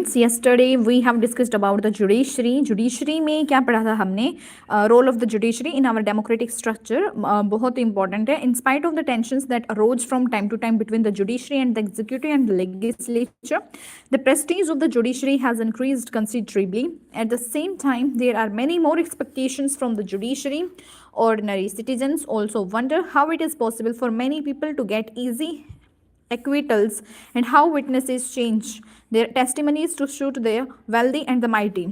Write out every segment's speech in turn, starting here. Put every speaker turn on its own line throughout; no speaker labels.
yesterday we have discussed about the judiciary. Judiciary में क्या पढ़ा था हमने? Role of the judiciary in our democratic structure बहुत important है. In spite of the tensions that arose from time to time between the judiciary and the executive and the legislature, the prestige of the judiciary has increased considerably. At the same time, there are many more expectations from the judiciary. Ordinary citizens also wonder how it is possible for many people to get easy acquittals and how witnesses change their testimonies to suit the wealthy and the mighty.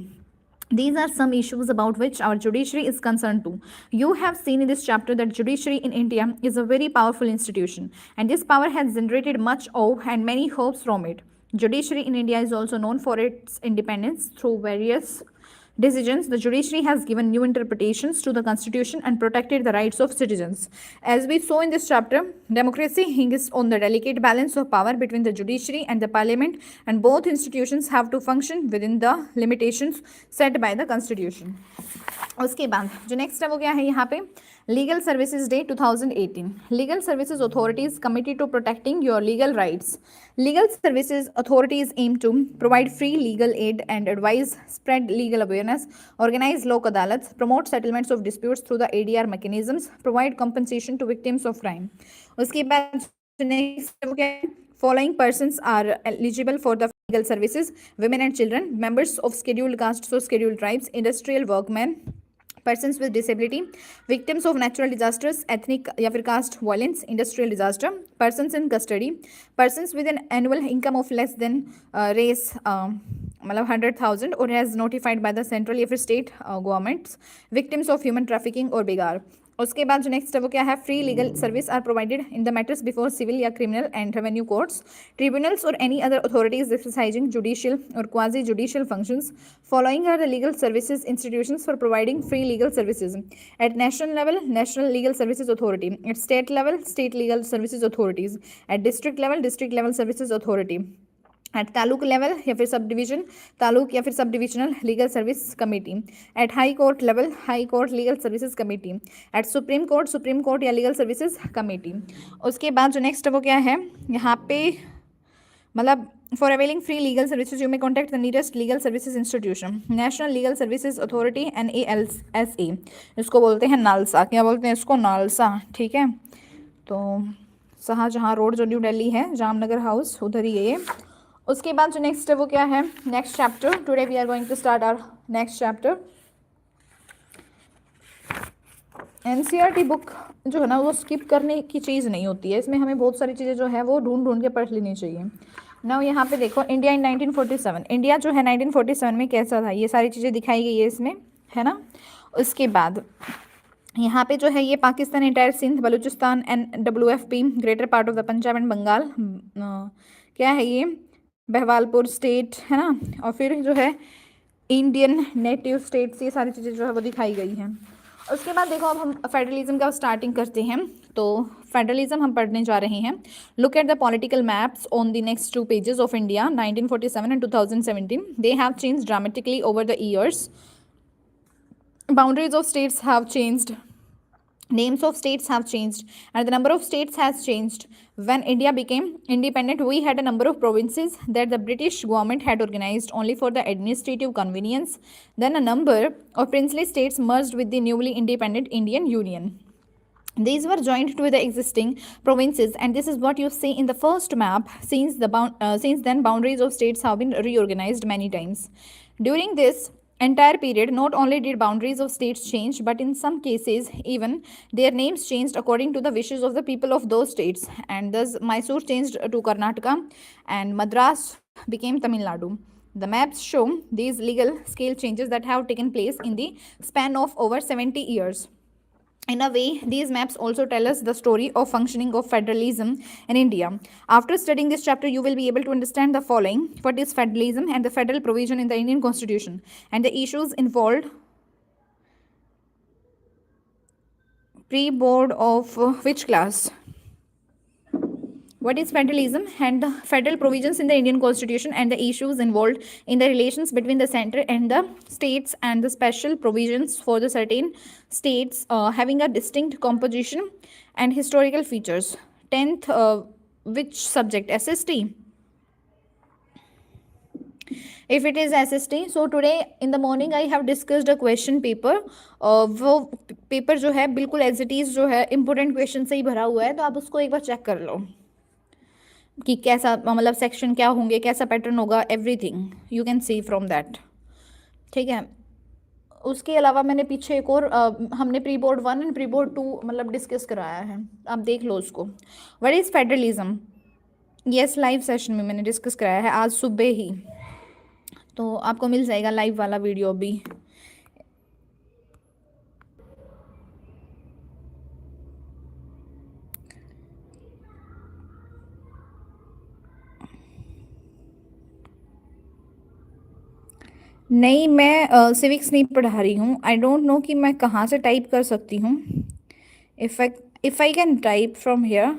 These are some issues about which our judiciary is concerned too. You have seen in this chapter that judiciary in India is a very powerful institution, and this power has generated much awe and many hopes from it. Judiciary in India is also known for its independence through various decisions. The judiciary has given new interpretations to the constitution and protected the rights of citizens. As we saw in this chapter, democracy hinges on the delicate balance of power between the judiciary and the parliament, and both institutions have to function within the limitations set by the constitution. उसके बाद जो next है वो क्या है यहाँ पे? Legal services day 2018. Legal services authorities committed to protecting your legal rights. Legal services authorities aim to provide free legal aid and advice, spread legal awareness, organize lok adalats, promote settlements of disputes through the ADR mechanisms, provide compensation to victims of crime. उसके बाद next following persons are eligible for the legal services: women and children, members of scheduled castes or scheduled tribes, industrial workmen, persons with disability, victims of natural disasters, ethnic या फिर caste violence, industrial disaster, persons in custody, persons with an annual income of less than race मतलब 100,000 or has notified by the central या फिर state governments, victims of human trafficking और बेगार. उसके बाद जो next है वो क्या है? Free legal service are provided in the matters before civil या criminal and revenue courts, tribunals और any other authorities exercising judicial और quasi judicial functions. Following are the legal services institutions for providing free legal services. At national level, national legal services authority. At state level, state legal services authorities. At district level, district level services authority. At taluk level या फिर sub division, taluk या फिर sub divisional legal service committee. At high court level, high court legal services committee. At supreme court या legal services committee. उसके बाद जो next वो क्या है यहाँ पे? मतलब for availing free legal services you may contact the nearest legal services institution. National legal services authority NALSA, इसको बोलते हैं नालसा. क्या बोलते हैं इसको? नालसा. ठीक है, तो शाहजहाँ रोड जो न्यू दिल्ली है, जामनगर हाउस, उधर ही है ये. उसके बाद जो नेक्स्ट है वो क्या है? Next chapter. Today we are going to start our next chapter. NCERT book जो है ना वो स्किप करने की चीज़ नहीं होती है, इसमें हमें बहुत सारी चीज़ें जो है वो ढूंढ ढूंढ के पढ़ लेनी चाहिए. नाउ यहाँ पे देखो, इंडिया इन 1947. इंडिया जो है 1947 में कैसा था, ये सारी चीज़ें दिखाई गई है इसमें, है ना. उसके बाद यहाँ पे जो है ये Pakistan, entire Sindh, Baluchistan, NWFP, greater part of the Punjab and Bengal, क्या है ये? बहवालपुर स्टेट, है ना. और फिर जो है इंडियन नेटिव स्टेट्स, ये सारी चीज़ें जो है वो दिखाई गई हैं. उसके बाद देखो अब हम फेडरलिज्म का स्टार्टिंग करते हैं. तो फेडरलिज्म हम पढ़ने जा रहे हैं. Look at the political maps on the next 2 pages of India 1947 and 2017. They have changed dramatically over the years. Boundaries of states have changed, names of states have changed, and the number of states has changed. When India became independent, we had a number of provinces that the British government had organized only for the administrative convenience. Then a number of princely states merged with the newly independent Indian Union. These were joined to the existing provinces, and this is what you see in the first map. Since then, boundaries of states have been reorganized many times. During this entire period, not only did boundaries of states change, but in some cases even their names changed according to the wishes of the people of those states. And thus Mysore changed to Karnataka and Madras became Tamil Nadu. The maps show these legal scale changes that have taken place in the span of over 70 years. In a way, these maps also tell us the story of functioning of federalism in India. After studying this chapter, you will be able to understand the following: what is federalism and the federal provision in the Indian Constitution, and the issues involved. Pre-board of which class? What is federalism and the federal provisions in the Indian Constitution, and the issues involved in the relations between the center and the states, and the special provisions for the certain states having a distinct composition and historical features. 10th, which subject? SST. if it is SST. So today in the morning I have discussed a question paper. वो paper जो है बिल्कुल as it is जो है important question से ही भरा हुआ है, तो आप उसको एक बार चेक कर लो कि कैसा मतलब सेक्शन क्या होंगे, कैसा पैटर्न होगा, everything you can see from that. ठीक है, उसके अलावा मैंने पीछे एक और हमने pre board 1 and pre board 2 मतलब डिस्कस कराया है, आप देख लो उसको। What is federalism? Yes, live session में मैंने डिस्कस कराया है आज सुबह ही, तो आपको मिल जाएगा लाइव वाला वीडियो भी। नहीं, मैं सिविक्स नहीं पढ़ा रही हूँ। आई डोंट नो कि मैं कहाँ से टाइप कर सकती हूँ। If I can type from here.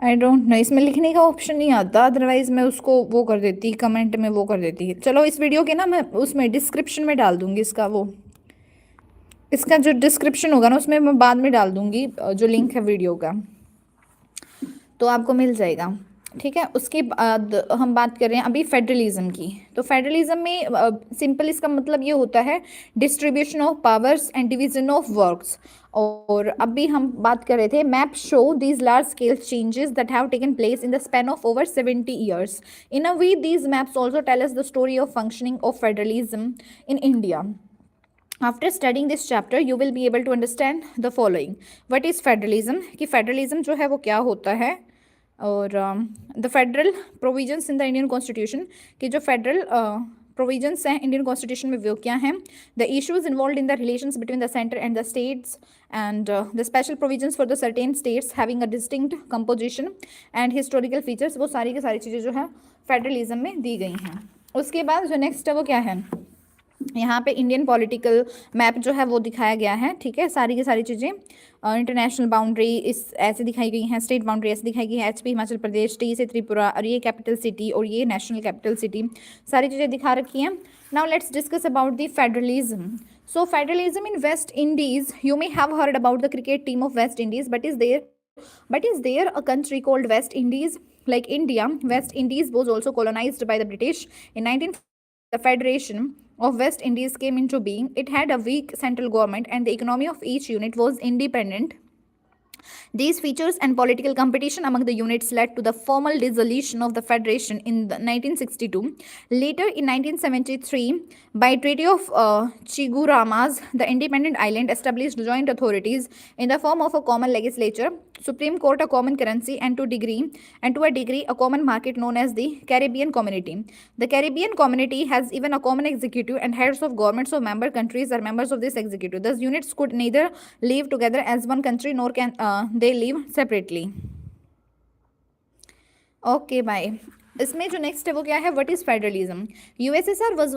I don't know, इसमें लिखने का ऑप्शन नहीं आता, अदरवाइज मैं उसको वो कर देती, कमेंट में वो कर देती। चलो इस वीडियो के ना मैं उसमें डिस्क्रिप्शन में डाल दूंगी इसका, वो इसका जो डिस्क्रिप्शन होगा ना उसमें मैं बाद में डाल दूंगी जो लिंक है वीडियो का, तो आपको मिल जाएगा। ठीक है, उसके बाद हम बात कर रहे हैं अभी फेडरलिज्म की। तो फेडरलिज्म में सिंपल इसका मतलब ये होता है distribution of powers and division of works. और अभी हम बात कर रहे थे map show these large scale changes that have taken place in the span of over 70 years. In a way these maps also tell us the story of functioning of federalism in India. After studying this chapter, you will be able to understand the following. What is federalism? कि federalism जो है वो क्या होता है, और the federal provisions in the Indian constitution कि जो फेडरल प्रोविजंस हैं इंडियन कॉन्स्टिट्यूशन में वो क्या हैं, the issues involve in the relations between the centre and the states and the special provisions for the certain states having a distinct composition and historical features, वो सारी की सारी चीज़ें जो है फेडरलिज्म में दी गई हैं। उसके बाद जो नेक्स्ट है वो क्या है, यहाँ पे इंडियन पॉलिटिकल मैप जो है वो दिखाया गया है। ठीक है, सारी की सारी चीज़ें, इंटरनेशनल बाउंड्री इस ऐसे दिखाई गई हैं, स्टेट बाउंड्री ऐसे दिखाई गई है, HP हिमाचल प्रदेश, T से त्रिपुरा, और ये कैपिटल सिटी और ये नेशनल कैपिटल सिटी, सारी चीज़ें दिखा रखी हैं। Now let's discuss about the federalism. So federalism in West Indies, you may have heard about the cricket team of West Indies, but is there a country called West Indies? Like India, West Indies was also colonized by the British in 19. The Federation of West Indies came into being. It had a weak central government and the economy of each unit was independent. These features and political competition among the units led to the formal dissolution of the Federation in 1962. Later, in 1973, by Treaty of Chigurama's, the independent island established joint authorities in the form of a common legislature, Supreme Court, a common currency, and to a degree, a common market known as the Caribbean Community. The Caribbean Community has even a common executive, and heads of governments of member countries are members of this executive. Thus, units could neither live together as one country nor can they live separately. Okay bye. इसमें जो next है वो क्या है, what is federalism? USSR was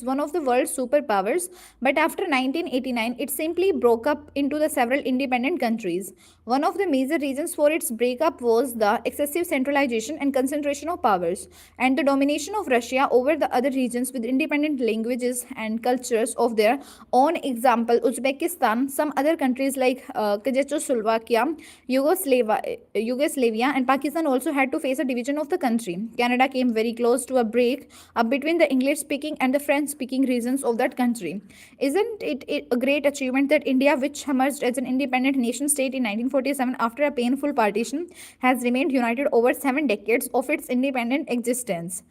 one of the world's superpowers, but after 1989, it simply broke up into the several independent countries. One of the major reasons for its breakup was the excessive centralization and concentration of powers, and the domination of Russia over the other regions with independent languages and cultures of their own. Example, Uzbekistan, some other countries like Czechoslovakia, Yugoslavia, and Pakistan also had to face a division of the country. Canada came very close to a break up between the English-speaking and the French-speaking regions of that country. Isn't it a great achievement that India, which emerged as an independent nation-state in 1947 after a painful partition, has remained united over 7 decades of its independent existence?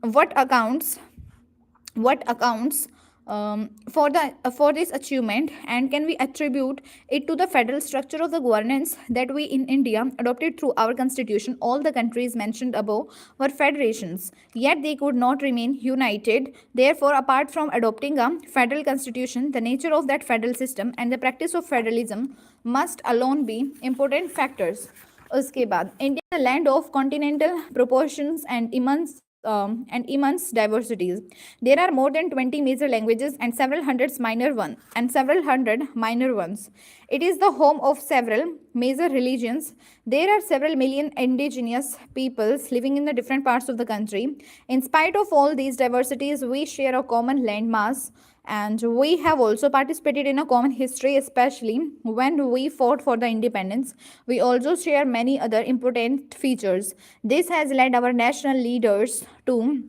What accounts for this achievement, and can we attribute it to the federal structure of the governance that we in India adopted through our constitution? All the countries mentioned above were federations, yet they could not remain united. Therefore, apart from adopting a federal constitution, the nature of that federal system and the practice of federalism must alone be important factors. उसके बाद, India, a land of continental proportions and immense and immense diversities. There are more than 20 major languages and several hundred minor ones. It is the home of several major religions. There are several million indigenous peoples living in the different parts of the country. In spite of all these diversities, we share a common landmass, and we have also participated in a common history, especially when we fought for the independence. We also share many other important features. This has led our national leaders to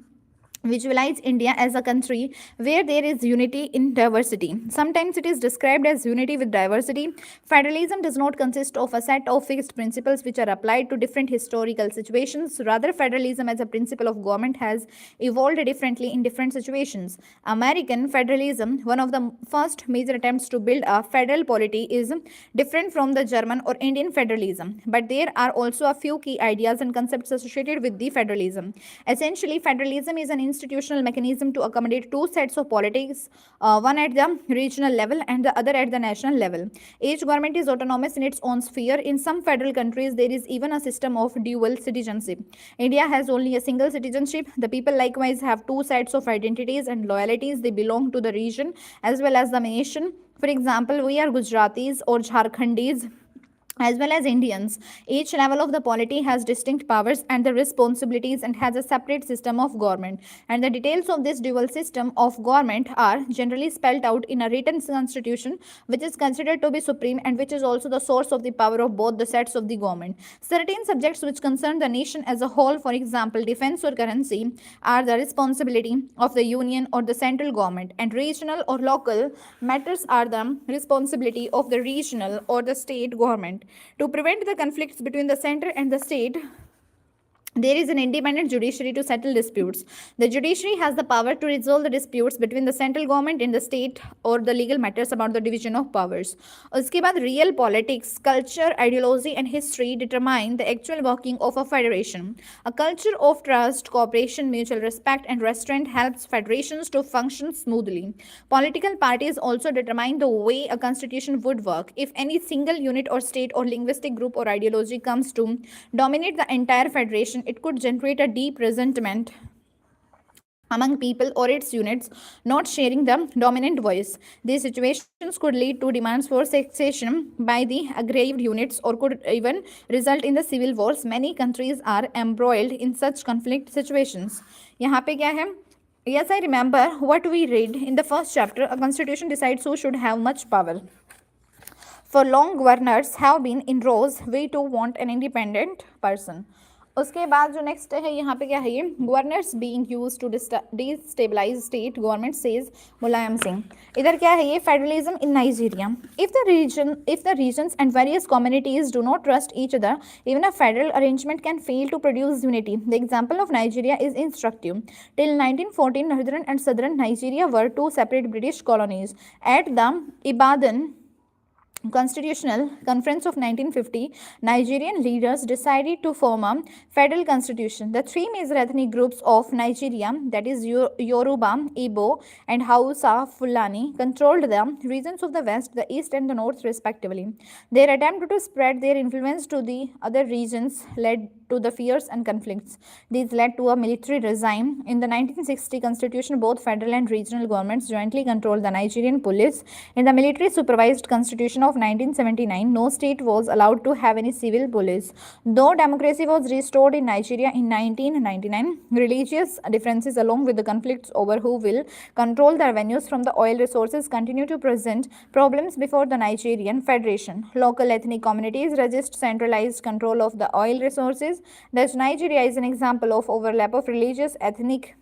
visualize India as a country where there is unity in diversity. Sometimes it is described as unity with diversity. Federalism does not consist of a set of fixed principles which are applied to different historical situations. Rather, federalism as a principle of government has evolved differently in different situations. American federalism, one of the first major attempts to build a federal polity, is different from the German or Indian federalism. But there are also a few key ideas and concepts associated with the federalism. Essentially, federalism is an institutional mechanism to accommodate two sets of politics, one at the regional level and the other at the national level. Each government is autonomous in its own sphere. In some federal countries, there is even a system of dual citizenship. India has only a single citizenship. The people likewise have two sets of identities and loyalties. They belong to the region as well as the nation. For example, we are Gujaratis or Jharkhandis as well as Indians. Each level of the polity has distinct powers and the responsibilities and has a separate system of government. And the details of this dual system of government are generally spelled out in a written constitution, which is considered to be supreme and which is also the source of the power of both the sets of the government. Certain subjects which concern the nation as a whole, for example, defense or currency, are the responsibility of the union or the central government, and regional or local matters are the responsibility of the regional or the state government. To prevent the conflicts between the center and the state, there is an independent judiciary to settle disputes. The judiciary has the power to resolve the disputes between the central government and the state or the legal matters about the division of powers. उसके बाद real politics, culture, ideology and history determine the actual working of a federation. A culture of trust, cooperation, mutual respect and restraint helps federations to function smoothly. Political parties also determine the way a constitution would work. If any single unit or state or linguistic group or ideology comes to dominate the entire federation, it could generate a deep resentment among people or its units not sharing the dominant voice. These situations could lead to demands for secession by the aggrieved units or could even result in the civil wars. Many countries are embroiled in such conflict situations. यहाँ पे क्या है? Yes, I remember what we read in the first chapter. A constitution decides who should have much power. For long governors have been in rows. We too want an independent person. उसके बाद जो next है यहाँ पे क्या है, ये governors being use to destabilise state government says Mulayam Singh. इधर क्या है, ये federalism in Nigeria. If the regions and various communities do not trust each other, even a federal arrangement can fail to produce unity. The example of Nigeria is instructive. Till 1914 northern and southern Nigeria were two separate British colonies. At the Ibadan Constitutional Conference of 1950, Nigerian leaders decided to form a federal constitution. The three major ethnic groups of Nigeria, that is Yoruba, Igbo, and Hausa Fulani, controlled the regions of the west, the east, and the north, respectively. Their attempt to spread their influence to the other regions led to the fears and conflicts. These led to a military regime. In the 1960 constitution, both federal and regional governments jointly controlled the Nigerian police. In the military supervised constitution of 1979, no state was allowed to have any civil police. Though democracy was restored in Nigeria in 1999, religious differences along with the conflicts over who will control the revenues from the oil resources continue to present problems before the Nigerian Federation. Local ethnic communities resist centralized control of the oil resources. Thus, Nigeria is an example of overlap of religious, ethnic,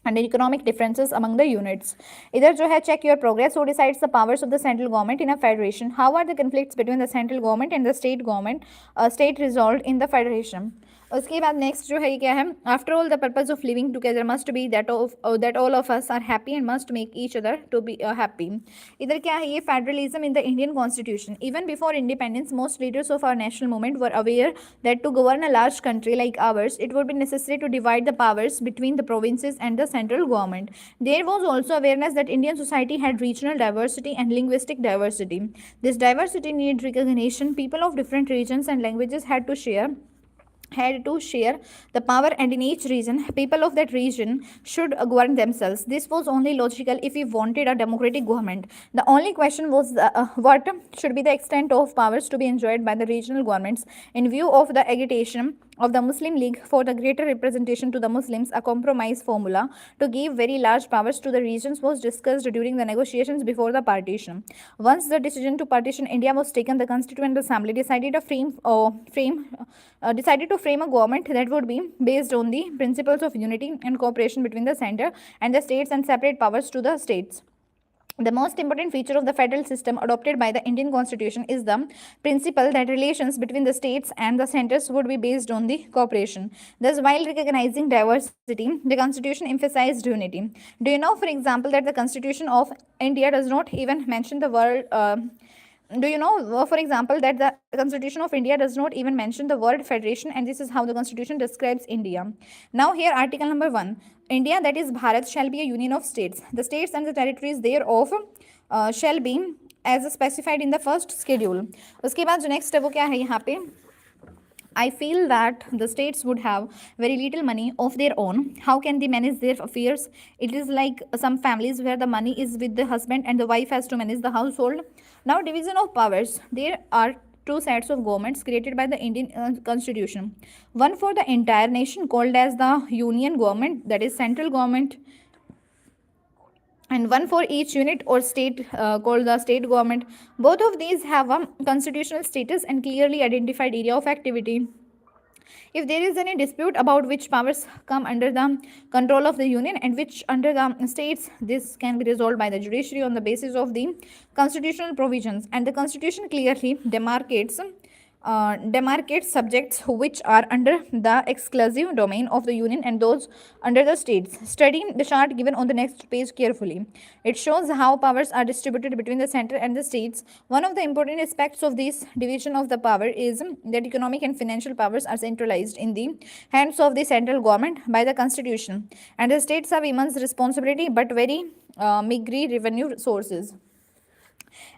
and economic differences among the units. इधर जो है, check your progress. Who decides the powers of the central government in a federation? How are the conflicts between the central government and the state government resolved in the federation? उसके बाद next जो है ये क्या है, after all the purpose of living together must be that all of us are happy and must make each other to be happy. इधर क्या है, ये federalism in the Indian constitution. Even before independence most leaders of our national movement were aware that to govern a large country like ours it would be necessary to divide the powers between the provinces and the central government. There was also awareness that Indian society had regional diversity and linguistic diversity. This diversity needed recognition. People of different regions and languages had to share had to share the power, and in each region people of that region should govern themselves. This was only logical if we wanted a democratic government. The only question was what should be the extent of powers to be enjoyed by the regional governments. In view of the agitation of the Muslim League for the greater representation to the Muslims, a compromise formula to give very large powers to the regions was discussed during the negotiations before the partition. Once the decision to partition India was taken, the Constituent Assembly decided to frame a government that would be based on the principles of unity and cooperation between the center and the states and separate powers to the states. The most important feature of the federal system adopted by the Indian Constitution is the principle that relations between the states and the centers would be based on the cooperation. Thus, while recognizing diversity, the Constitution emphasized unity. Do you know, for example, that the Constitution of India does not even mention the word do you know, for example, that the Constitution of India does not even mention the word federation, and this is how the Constitution describes India. Now here, article number 1, India, that is Bharat, shall be a union of states. The states and the territories thereof shall be as specified in the first schedule. उसके बाद जो next है वो क्या है यहाँ पे? I feel that the states would have very little money of their own. How can they manage their affairs? It is like some families where the money is with the husband and the wife has to manage the household. Now, division of powers. There are two sets of governments created by the Indian Constitution. One for the entire nation called as the Union government, that is central government, and one for each unit or state called the state government. Both of these have a constitutional status and clearly identified area of activity. If there is any dispute about which powers come under the control of the union and which under the states, this can be resolved by the judiciary on the basis of the constitutional provisions, and the constitution clearly demarcates subjects which are under the exclusive domain of the union and those under the states. Study the chart given on the next page carefully. It shows how powers are distributed between the center and the states. One of the important aspects of this division of the power is that economic and financial powers are centralized in the hands of the central government by the constitution, and the states have immense responsibility but very meager revenue sources.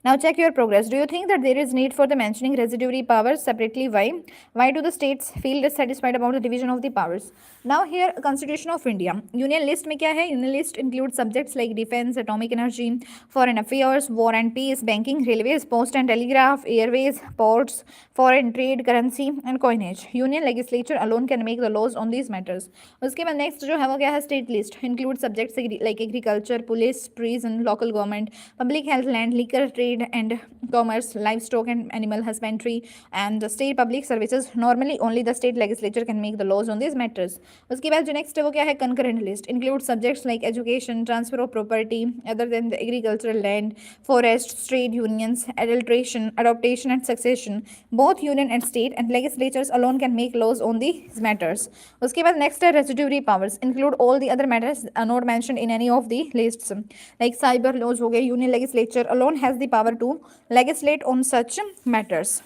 Now check your progress. Do you think that there is need for the mentioning residuary powers separately? Why? Why do the states feel dissatisfied about the division of the powers? Now here, Constitution of India. Union list में क्या है? Union list includes subjects like defense, atomic energy, foreign affairs, war and peace, banking, railways, post and telegraph, airways, ports, foreign trade, currency and coinage. Union legislature alone can make the laws on these matters. उसके बाद next जो है वो क्या है? State list includes subjects like agriculture, police, prison, local government, public health, land, liquor, trade and commerce, livestock and animal husbandry, and the state public services. Normally only the state legislature can make the laws on these matters. उसके बाद जो next है वो क्या है? Concurrent list includes subjects like education, transfer of property other than the agricultural land, forests, trade unions, adulteration, adoption and succession. Both union and state and legislatures alone can make laws on these matters. उसके बाद next है residuary powers include all the other matters not mentioned in any of the lists, like cyber laws हो गए. Union legislature alone has the power to legislate on such matters.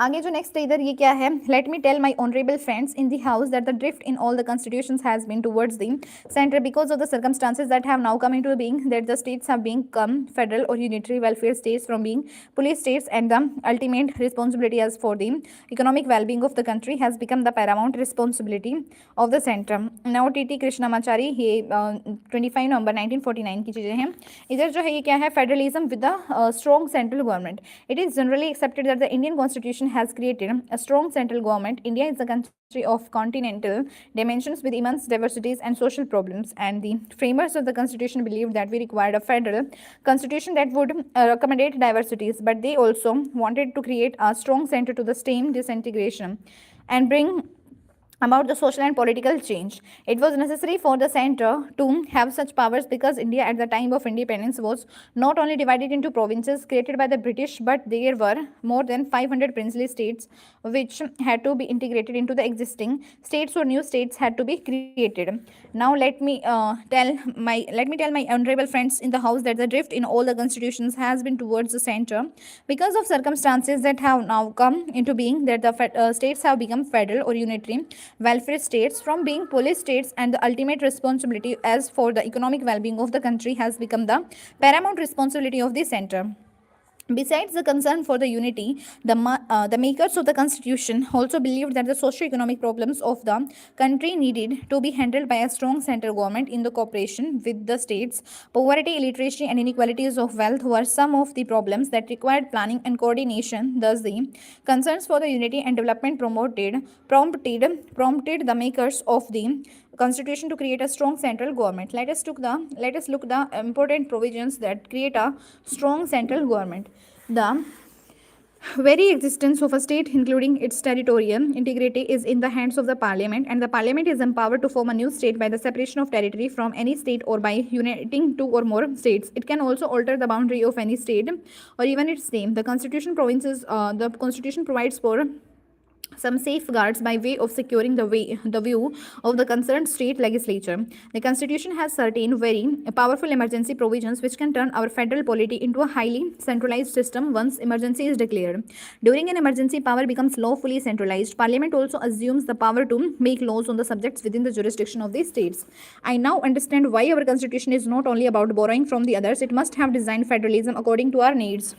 आगे जो next है इधर ये क्या है? Let me tell my honourable friends in the house that the drift in all the constitutions has been towards the centre because of the circumstances that have now come into being, that the states have become federal or unitary welfare states from being police states, and the ultimate responsibility as for the economic well-being of the country has become the paramount responsibility of the center. Now T.T. Krishnamachari, ये 25 नवंबर 1949 की चीज़ें हैं. इधर जो है ये क्या है? Federalism with the strong central government. It is generally accepted that the Indian constitution has created a strong central government. India is a country of continental dimensions with immense diversities and social problems, and the framers of the constitution believed that we required a federal constitution that would accommodate diversities, but they also wanted to create a strong center to the stem disintegration and bring about the social and political change. It was necessary for the center to have such powers because India at the time of independence was not only divided into provinces created by the British, but there were more than 500 princely states which had to be integrated into the existing states, or new states had to be created. Now let me tell my honorable friends in the house that the drift in all the constitutions has been towards the center because of circumstances that have now come into being, that the states have become federal or unitary welfare states from being police states, and the ultimate responsibility as for the economic well-being of the country has become the paramount responsibility of the center. Besides the concern for the unity, the makers of the constitution also believed that the socio-economic problems of the country needed to be handled by a strong central government in the cooperation with the states. Poverty, illiteracy, and inequalities of wealth were some of the problems that required planning and coordination. Thus, the concerns for the unity and development prompted the makers of the constitution to create a strong central government. Let us look the important provisions that create a strong central government. The very existence of a state, including its territorial integrity, is in the hands of the parliament, and the parliament is empowered to form a new state by the separation of territory from any state or by uniting two or more states. It can also alter the boundary of any state or even its name. The constitution provides for some safeguards by way of securing the view of the concerned state legislature. The constitution has certain very powerful emergency provisions which can turn our federal polity into a highly centralized system once emergency is declared. During an emergency, power becomes lawfully centralized. Parliament also assumes the power to make laws on the subjects within the jurisdiction of the states. I now understand why our constitution is not only about borrowing from the others, it must have designed federalism according to our needs.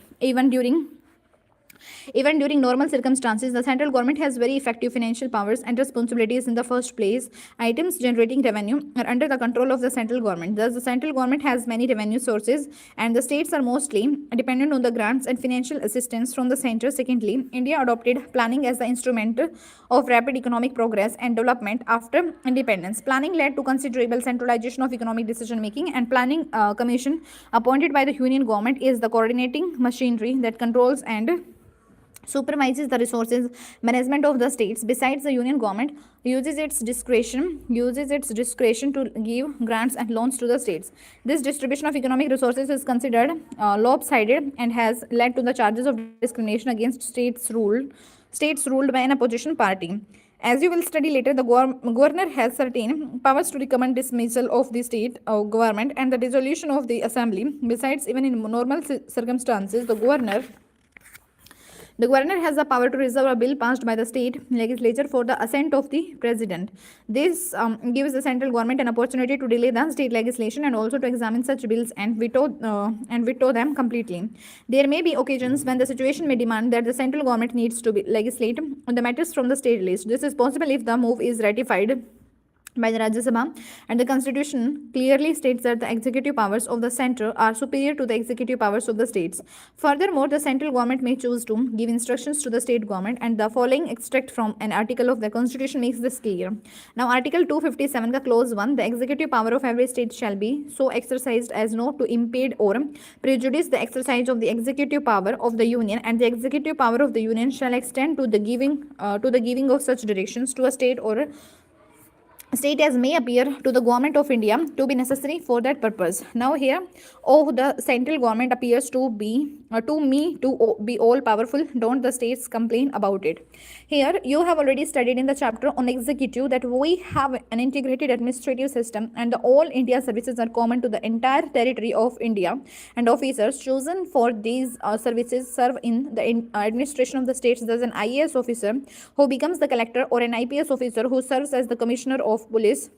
Even during normal circumstances, the central government has very effective financial powers and responsibilities. In the first place, items generating revenue are under the control of the central government. Thus, the central government has many revenue sources, and the states are mostly dependent on the grants and financial assistance from the center. Secondly, India adopted planning as the instrument of rapid economic progress and development after independence. Planning led to considerable centralization of economic decision making, and planning commission appointed by the union government is the coordinating machinery that controls and supervises the resources management of the states. Besides, the union government uses its discretion to give grants and loans to the states. This distribution of economic resources is considered lopsided and has led to the charges of discrimination against states ruled by an opposition party. As you will study later, the governor has certain powers to recommend dismissal of the state government and the dissolution of the assembly. Besides, even in normal circumstances, the governor has the power to reserve a bill passed by the state legislature for the assent of the president. This gives the central government an opportunity to delay the state legislation and also to examine such bills and veto them completely. There may be occasions when the situation may demand that the central government needs to legislate on the matters from the state list. This is possible if the move is ratified by the Rajya Sabha, and the constitution clearly states that the executive powers of the center are superior to the executive powers of the states. Furthermore, the central government may choose to give instructions to the state government, and the following extract from an article of the constitution makes this clear. Now, Article 257 ka clause 1, the executive power of every state shall be so exercised as not to impede or prejudice the exercise of the executive power of the union, and the executive power of the union shall extend to the giving of such directions to a state as may appear to the government of India to be necessary for that purpose. Now here, the central government appears to be all powerful. Don't the states complain about it? Here you have already studied in the chapter on executive that we have an integrated administrative system, and the all India services are common to the entire territory of India, and officers chosen for these services serve in the administration of the states. There's an IAS officer who becomes the collector, or an IPS officer who serves as the commissioner of police,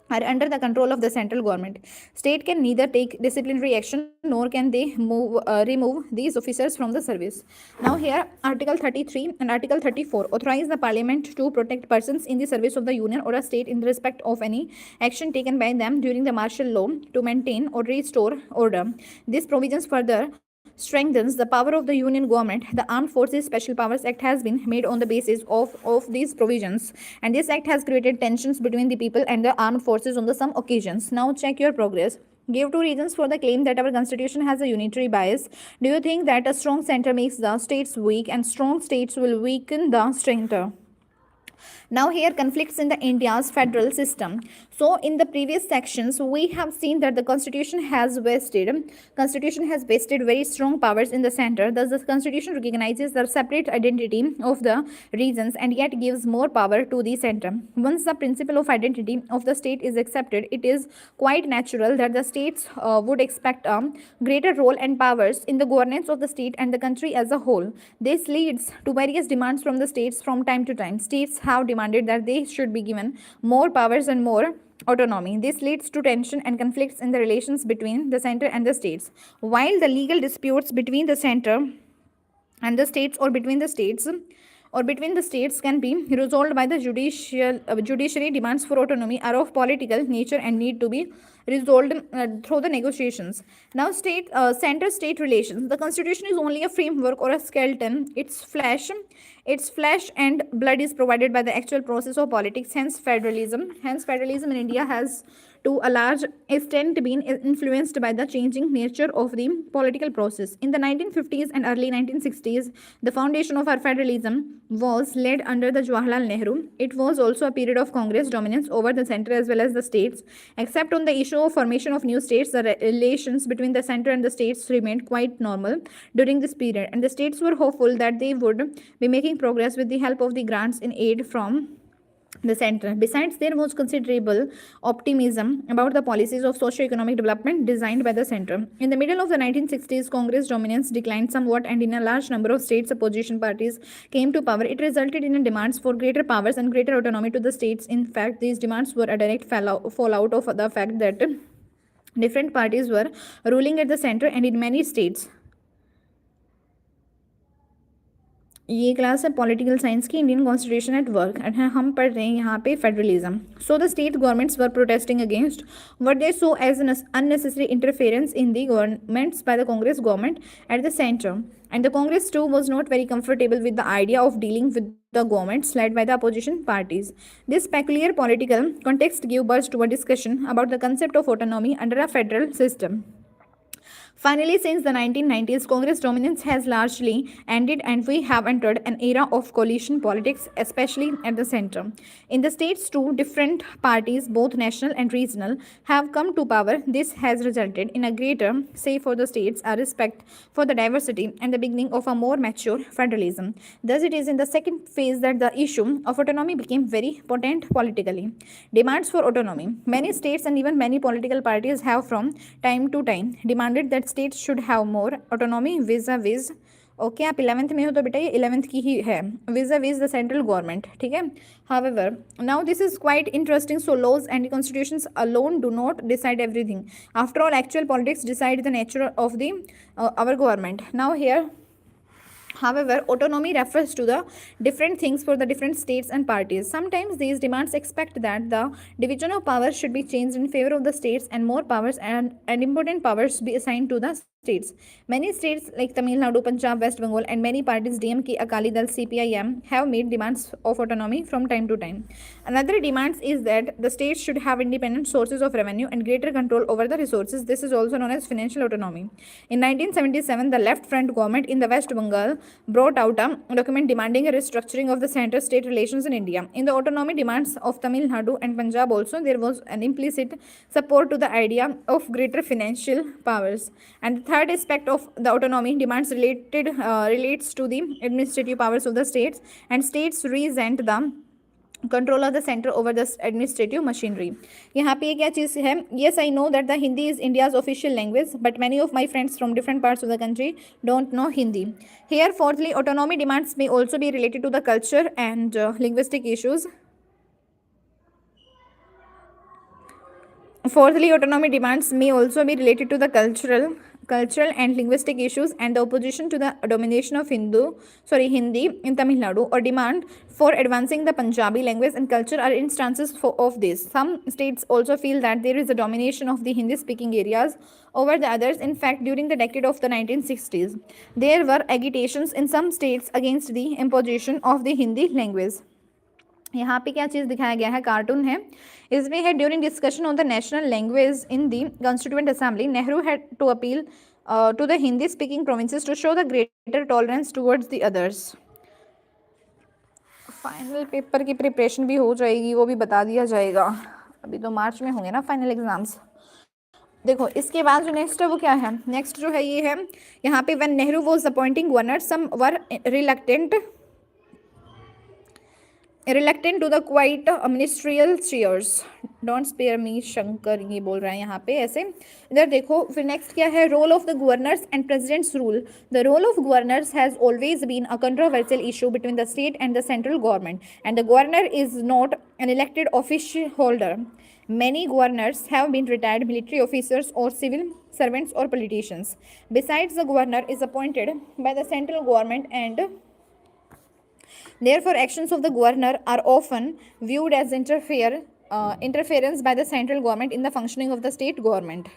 are under the control of the central government. State can neither take disciplinary action nor can they remove these officers from the service. Now here, Article 33 and Article 34 authorize the parliament to protect persons in the service of the union or a state in respect of any action taken by them during the martial law to maintain or restore order. These provisions further strengthens the power of the union government. The Armed Forces Special Powers Act has been made on the basis of these provisions, and this act has created tensions between the people and the armed forces on some occasions. Now check your progress. Give two reasons for the claim that our constitution has a unitary bias. Do you think that a strong center makes the states weak and strong states will weaken the center? Now here, conflicts in the India's federal system. So in the previous sections, we have seen that the constitution has vested very strong powers in the center. Thus, the constitution recognizes the separate identity of the regions and yet gives more power to the center. Once the principle of identity of the state is accepted, it is quite natural that the states would expect a greater role and powers in the governance of the state and the country as a whole. This leads to various demands from the states from time to time. States have demanded demanded that they should be given more powers and more autonomy. This leads to tension and conflicts in the relations between the center and the states. While the legal disputes between the center and the states or between the states can be resolved by the judiciary, demands for autonomy are of political nature and need to be resolved through the negotiations. Now, center state relations. The constitution is only a framework or a skeleton. Its flesh and blood is provided by the actual process of politics. Hence federalism in India has to a large extent been influenced by the changing nature of the political process. In the 1950s and early 1960s, the foundation of our federalism was laid under the Jawaharlal Nehru. It was also a period of Congress dominance over the center as well as the states. Except on the issue of formation of new states, the relations between the center and the states remained quite normal during this period, and the states were hopeful that they would be making progress with the help of the grants in aid from the center. Besides, there was considerable optimism about the policies of socio-economic development designed by the center. In the middle of the 1960s, Congress dominance declined somewhat, and in a large number of states, opposition parties came to power. It resulted in demands for greater powers and greater autonomy to the states. In fact, these demands were a direct fallout of the fact that different parties were ruling at the center, and in many states ये class है political science की, Indian constitution at work, and हम पढ़ रहे हैं यहाँ पे federalism. So the state governments were protesting against what they saw as an unnecessary interference in the governments by the Congress government at the center. And the Congress too was not very comfortable with the idea of dealing with the governments led by the opposition parties. This peculiar political context gave birth to a discussion about the concept of autonomy under a federal system. Finally, since the 1990s, Congress dominance has largely ended and we have entered an era of coalition politics, especially at the center. In the states too, different parties, both national and regional, have come to power. This has resulted in a greater, say for the states, a respect for the diversity and the beginning of a more mature federalism. Thus, it is in the second phase that the issue of autonomy became very potent politically. Demands for autonomy. Many states and even many political parties have from time to time demanded that states should have more autonomy vis-a-vis. Okay आप 11th में हो तो बेटा ये 11th की ही है, vis-a-vis the central government. ठीक है. However, now this is quite interesting. So laws and constitutions alone do not decide everything. After all, actual politics decide the nature of the our government. Now here, however, autonomy refers to the different things for the different states and parties. Sometimes these demands expect that the division of power should be changed in favor of the states and more powers and important powers be assigned to the states. Many states like Tamil Nadu, Punjab, West Bengal and many parties DMK, Akali Dal, CPIM have made demands of autonomy from time to time. Another demand is that the states should have independent sources of revenue and greater control over the resources. This is also known as financial autonomy. In 1977, the left front government in the West Bengal brought out a document demanding a restructuring of the center-state relations in India. In the autonomy demands of Tamil Nadu and Punjab also, there was an implicit support to the idea of greater financial powers. And the third aspect of the autonomy demands relates to the administrative powers of the states, and states resent the control of the center over the administrative machinery. यहाँ पे क्या चीज़ है? Yes, I know that the Hindi is India's official language, but many of my friends from different parts of the country don't know Hindi. Here, fourthly, autonomy demands may also be related to the culture and linguistic issues. Fourthly, autonomy demands may also be related to the cultural and linguistic issues and the opposition to the domination of Hindi in Tamil Nadu, or demand for advancing the Punjabi language and culture are instances of this. Some states also feel that there is a domination of the Hindi speaking areas over the others. In fact, during the decade of the 1960s, there were agitations in some states against the imposition of the Hindi language. यहाँ पे क्या चीज़ दिखाया गया है? Cartoon है. इसमें है during discussion on the national language in the constituent assembly, Nehru had to appeal to the Hindi speaking provinces to show the greater tolerance towards the others. Final paper की प्रिपरेशन भी हो जाएगी, वो भी बता दिया जाएगा. अभी तो मार्च में होंगे ना फाइनल एग्जाम्स. देखो इसके बाद जो नेक्स्ट है वो क्या है? नेक्स्ट जो है ये है यहाँ पे, when Nehru was appointing governor some were reluctant reluctant to the quite ministerial chairs, don't spare me Shankar, ये बोल रहा है यहाँ पे ऐसे। इधर देखो फिर नेक्स्ट क्या है, role of the governors and president's rule. The role of governors has always been a controversial issue between the state and the central government, and the governor is not an elected office holder. Many governors have been retired military officers or civil servants or politicians. Besides, the governor is appointed by the central government, and therefore actions of the governor are often viewed as interference by the central government in the functioning of the state government.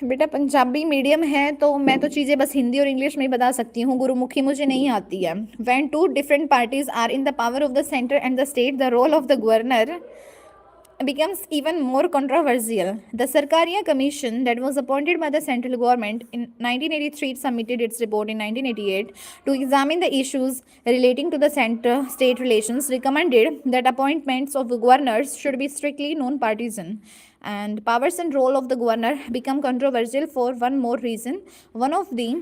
बेटा Punjabi medium है तो मैं तो चीज़ें बस हिंदी और English में ही बता सकती हूँ, गुरुमुखी मुझे नहीं आती है। When two different parties are in the power of the center and the state, the role of the governor becomes even more controversial. The Sarkaria Commission that was appointed by the central government in 1983 submitted its report in 1988 to examine the issues relating to the center-state relations, recommended that appointments of governors should be strictly non-partisan. And powers and role of the governor become controversial for one more reason. One of the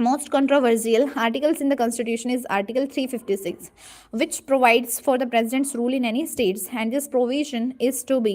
most controversial articles in the constitution is article 356, which provides for the president's rule in any states, and this provision is to be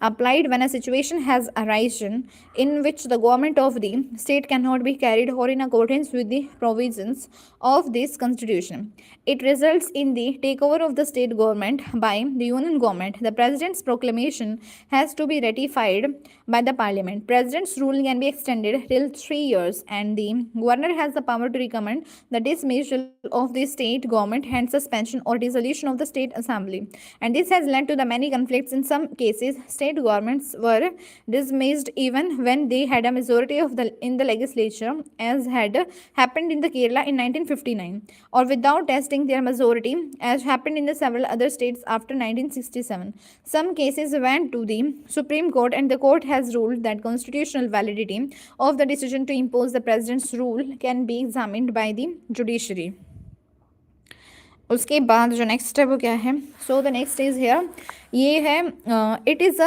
applied when a situation has arisen in which the government of the state cannot be carried or in accordance with the provisions of this constitution. It results in the takeover of the state government by the union government. The president's proclamation has to be ratified by the parliament. President's rule can be extended till 3 years, and the governor has the power to recommend the dismissal of the state government and suspension or dissolution of the state assembly. And this has led to the many conflicts. In some cases, state governments were dismissed even when they had a majority in the legislature, as had happened in the Kerala in 1959, or without testing their majority, as happened in the several other states after 1967. Some cases went to the Supreme Court, and the court has ruled that constitutional validity of the decision to impose the president's rule can be examined by the judiciary. उसके बाद जो next है वो क्या है, so the next is here, ये है it is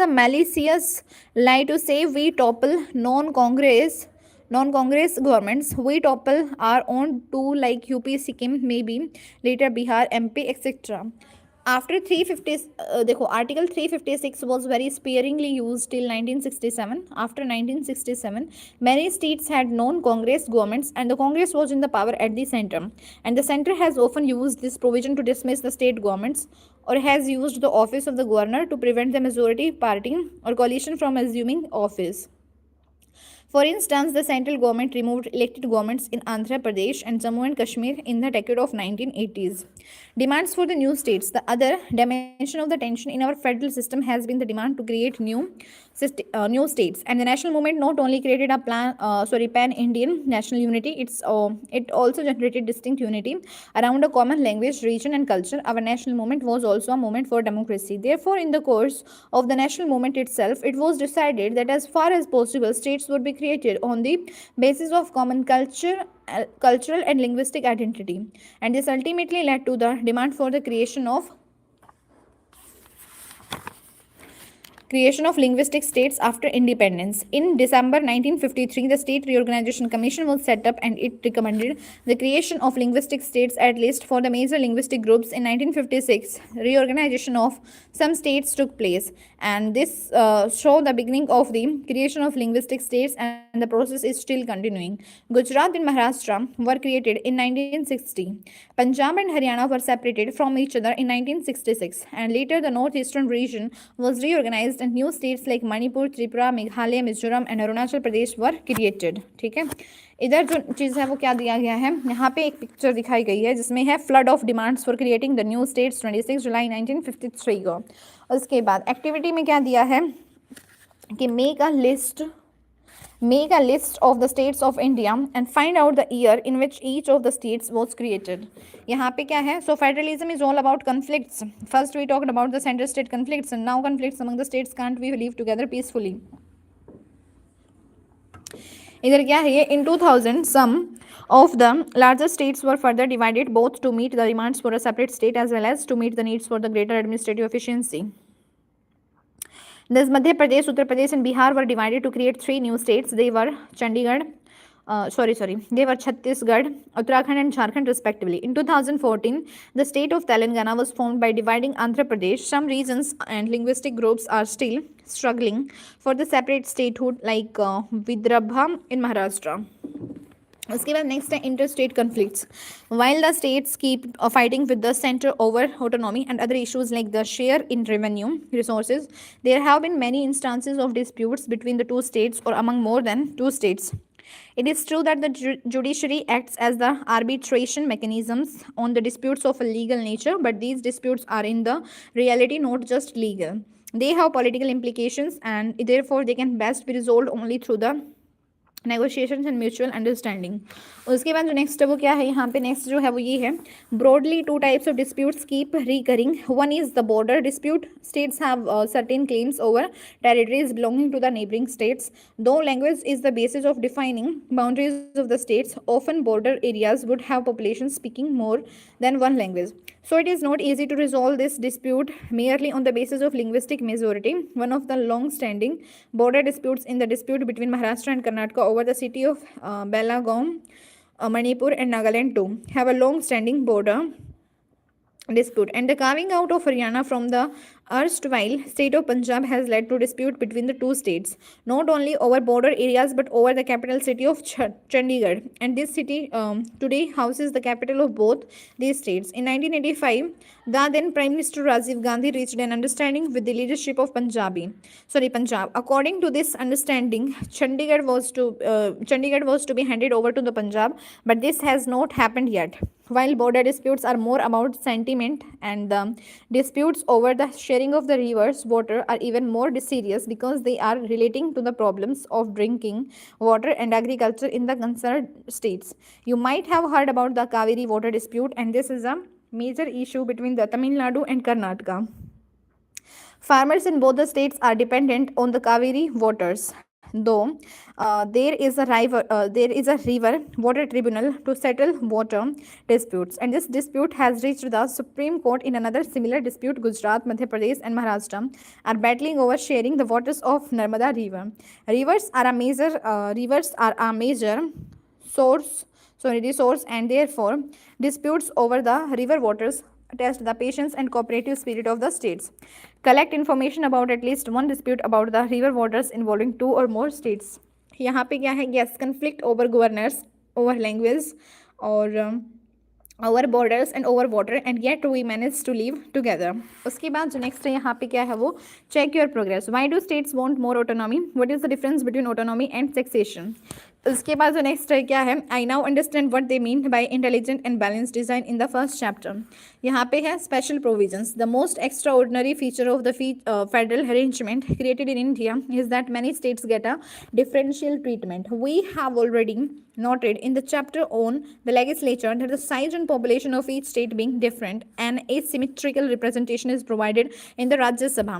a malicious lie to say we topple non-Congress governments. We topple our own too, like UP, Sikkim, maybe later Bihar, MP, etc. After 350, देखो Article 356 was very sparingly used till 1967. After 1967, many states had non-Congress governments, and the Congress was in the power at the center. And the center has often used this provision to dismiss the state governments, or has used the office of the governor to prevent the majority party or coalition from assuming office. For instance, the central government removed elected governments in Andhra Pradesh and Jammu and Kashmir in the decade of 1980s. Demands for the new states. The other dimension of the tension in our federal system has been the demand to create new states. And the national movement not only created a pan-Indian national unity, it also generated distinct unity around a common language, region and culture. Our national movement was also a movement for democracy. Therefore, in the course of the national movement itself, it was decided that as far as possible, states would be created on the basis of common cultural and linguistic identity. And this ultimately led to the demand for the creation of linguistic states after independence. In December 1953, the State Reorganization Commission was set up, and it recommended the creation of linguistic states, at least for the major linguistic groups. In 1956, reorganization of some states took place, and this showed the beginning of the creation of linguistic states, and the process is still continuing. Gujarat and Maharashtra were created in 1960. Punjab and Haryana were separated from each other in 1966, and later the northeastern region was reorganized, and new states like Manipur, Tripura, Meghalaya, Mizoram and Arunachal Pradesh were created. ठीक है, इधर जो चीज़ है वो क्या दिया गया है, यहाँ पे एक पिक्चर दिखाई गई है जिसमें है flood of demands for creating the new states 26 जुलाई 1953 को. उसके बाद एक्टिविटी में क्या दिया है कि make a list of the states of India and find out the year in which each of the states was created. यहाँ पे क्या है, so federalism is all about conflicts. First we talked about the center state conflicts, and now conflicts among the states can't we live together peacefully. इधर क्या है ये, in 2000 some of the larger states were further divided, both to meet the demands for a separate state as well as to meet the needs for the greater administrative efficiency. Thus, Madhya Pradesh, Uttar Pradesh and Bihar were divided to create 3 new states. They were Chandigarh, they were Chhattisgarh, Uttarakhand, and Jharkhand respectively. In 2014, the state of Telangana was formed by dividing Andhra Pradesh. Some regions and linguistic groups are still struggling for the separate statehood, like Vidarbha in Maharashtra. उसके बाद next है inter state conflicts while the states keep fighting with the centre over autonomy and other issues like the share in revenue resources there have been many instances of disputes between the two states और among more than two states. It is true that the judiciary acts as the arbitration mechanisms on the disputes of a legal nature, but these disputes are in the reality not just legal. They have political implications and therefore they can best be resolved only through the negotiation and mutual understanding. उसके बाद जो next है वो क्या है, यहाँ पे next जो है वो ये है, broadly two types of disputes keep recurring. One is the border dispute. States have certain claims over territories belonging to the neighbouring states. Though language is the basis of defining boundaries of the states. Often border areas would have population speaking more than one language. So it is not easy to resolve this dispute merely on the basis of linguistic majority. One of the long-standing border disputes in the dispute between Maharashtra and Karnataka over the city of Belagaum, Manipur and Nagaland too have a long-standing border dispute, and the carving out of Haryana from the erstwhile state of Punjab has led to dispute between the two states, not only over border areas but over the capital city of Chandigarh, and this city today houses the capital of both these states. In 1985, the then Prime Minister Rajiv Gandhi reached an understanding with the leadership of Punjab. According to this understanding, Chandigarh was to be handed over to the Punjab, but this has not happened yet. While border disputes are more about sentiment, and the disputes over the sharing of the river's water are even more serious because they are relating to the problems of drinking water and agriculture in the concerned states. You might have heard about the Kaveri water dispute, and this is a major issue between the Tamil Nadu and Karnataka. Farmers in both the states are dependent on the Kaveri waters, though there is a river water tribunal to settle water disputes, and this dispute has reached the Supreme Court. In another similar dispute, Gujarat, Madhya Pradesh and Maharashtra are battling over sharing the waters of Narmada river. Rivers are a major resource, and therefore disputes over the river waters test the patience and cooperative spirit of the states. Collect information about at least one dispute about the river waters involving two or more states. यहाँ पे क्या है, yes, conflict over governors, over language, और over borders and over water, and yet we managed to live together. उसके बाद जो next है यहाँ पे क्या है वो, check your progress. Why do states want more autonomy? What is the difference between autonomy and taxation? उसके बाद जो नेक्स्ट है क्या है, I now understand what they mean by intelligent and balance design in the first chapter. यहाँ पे है special provisions. The most extraordinary feature of the federal arrangement created in India is that many states get a differential treatment. We have already noted in the chapter on the legislature that the size and population of each state being different, an asymmetrical representation is provided in the Rajya Sabha.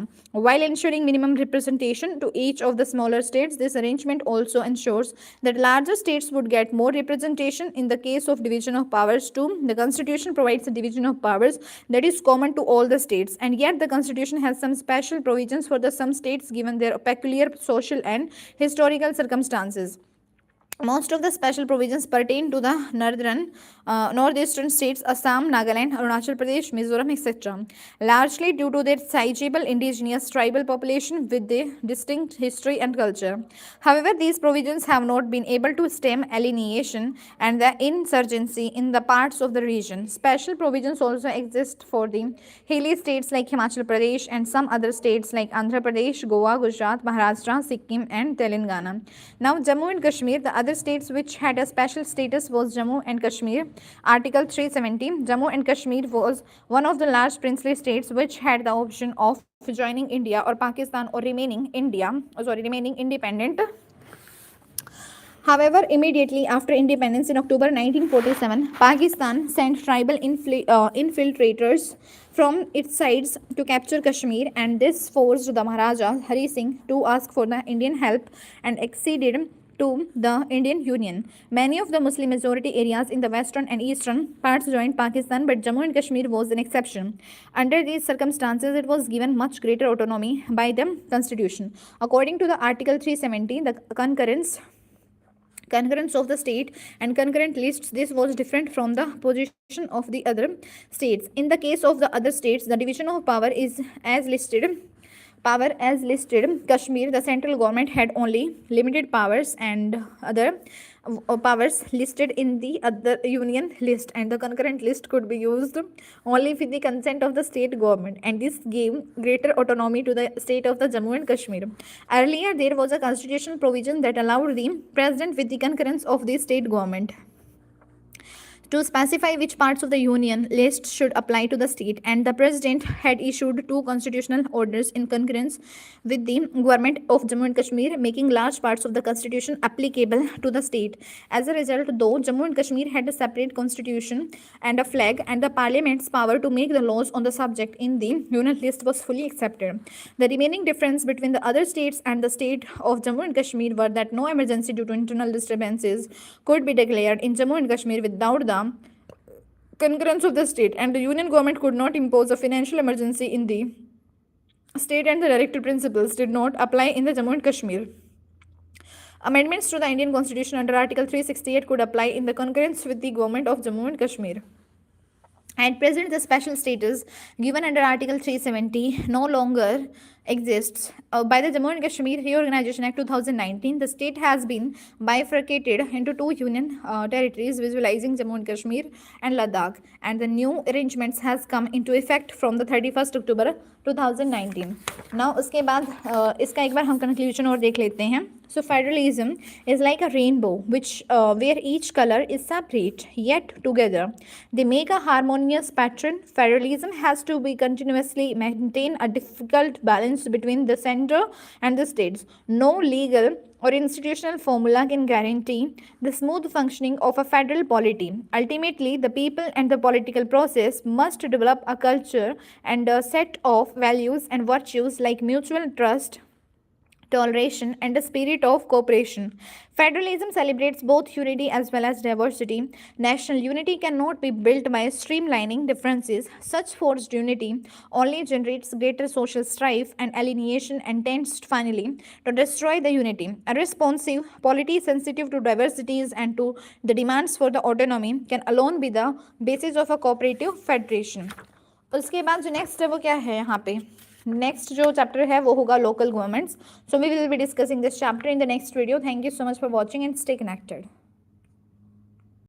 While ensuring minimum representation to each of the smaller states, this arrangement also ensures that larger states would get more representation. In the case of division of powers too, the constitution provides a division of powers that is common to all the states, and yet the constitution has some special provisions for the some states given their peculiar social and historical circumstances. Most of the special provisions pertain to the northeastern states, Assam, Nagaland, Arunachal Pradesh, Mizoram, etc., largely due to their sizable indigenous tribal population with a distinct history and culture. However, these provisions have not been able to stem alienation and the insurgency in the parts of the region. Special provisions also exist for the hilly states like Himachal Pradesh and some other states like Andhra Pradesh, Goa, Gujarat, Maharashtra, Sikkim and Telangana. Now, Jammu and Kashmir, the other states which had a special status was Jammu and Kashmir. Article 370. Jammu and Kashmir was one of the large princely states which had the option of joining India or Pakistan or remaining independent. However, immediately after independence in October 1947, Pakistan sent tribal infiltrators from its sides to capture Kashmir, and this forced the Maharaja Hari Singh to ask for the Indian help and acceded to the Indian Union. Many of the Muslim majority areas in the western and eastern parts joined Pakistan, but Jammu and Kashmir was an exception. Under these circumstances, it was given much greater autonomy by the constitution. According to the Article 370, the concurrence concurrence of the state and concurrent lists. This was different from the position of the other states. In the case of the other states, the division of power is as listed. Kashmir, the central government had only limited powers, and other powers listed in the other union list, and the concurrent list could be used only with the consent of the state government, and this gave greater autonomy to the state of the Jammu and Kashmir. Earlier, there was a constitutional provision that allowed the president, with the concurrence of the state government, to specify which parts of the union list should apply to the state, and the president had issued two constitutional orders in concurrence with the government of Jammu and Kashmir, making large parts of the constitution applicable to the state. As a result, though Jammu and Kashmir had a separate constitution and a flag, and the parliament's power to make the laws on the subject in the union list was fully accepted. The remaining difference between the other states and the state of Jammu and Kashmir were that no emergency due to internal disturbances could be declared in Jammu and Kashmir without the concurrence of the state, and the union government could not impose a financial emergency in the state, and the directive principles did not apply in the Jammu and Kashmir. Amendments to the Indian Constitution under Article 368 could apply in the concurrence with the government of Jammu and Kashmir. At present, the special status given under Article 370 no longer exists. By the Jammu and Kashmir Reorganization Act 2019, the state has been bifurcated into two union territories, visualizing Jammu and Kashmir and Ladakh, and the new arrangements has come into effect from the 31st October 2019. Now, उसके बाद इसका एक बार हम conclusion और देख लेते हैं. So, federalism is like a rainbow, which where each color is separate yet together they make a harmonious pattern. Federalism has to be continuously maintain a difficult balance between the center and the states. No legal or institutional formula can guarantee the smooth functioning of a federal polity. Ultimately, the people and the political process must develop a culture and a set of values and virtues like mutual trust, toleration, and a spirit of cooperation. Federalism celebrates both unity as well as diversity. National unity cannot be built by streamlining differences. Such forced unity only generates greater social strife and alienation, and tends finally to destroy the unity. A responsive polity sensitive to diversities and to the demands for the autonomy can alone be the basis of a cooperative federation. उसके बाद जो next है वो क्या है, यहाँ पे next जो चैप्टर है वो होगा local governments. So we will be discussing this chapter in the next video. Thank you so much for watching and stay connected.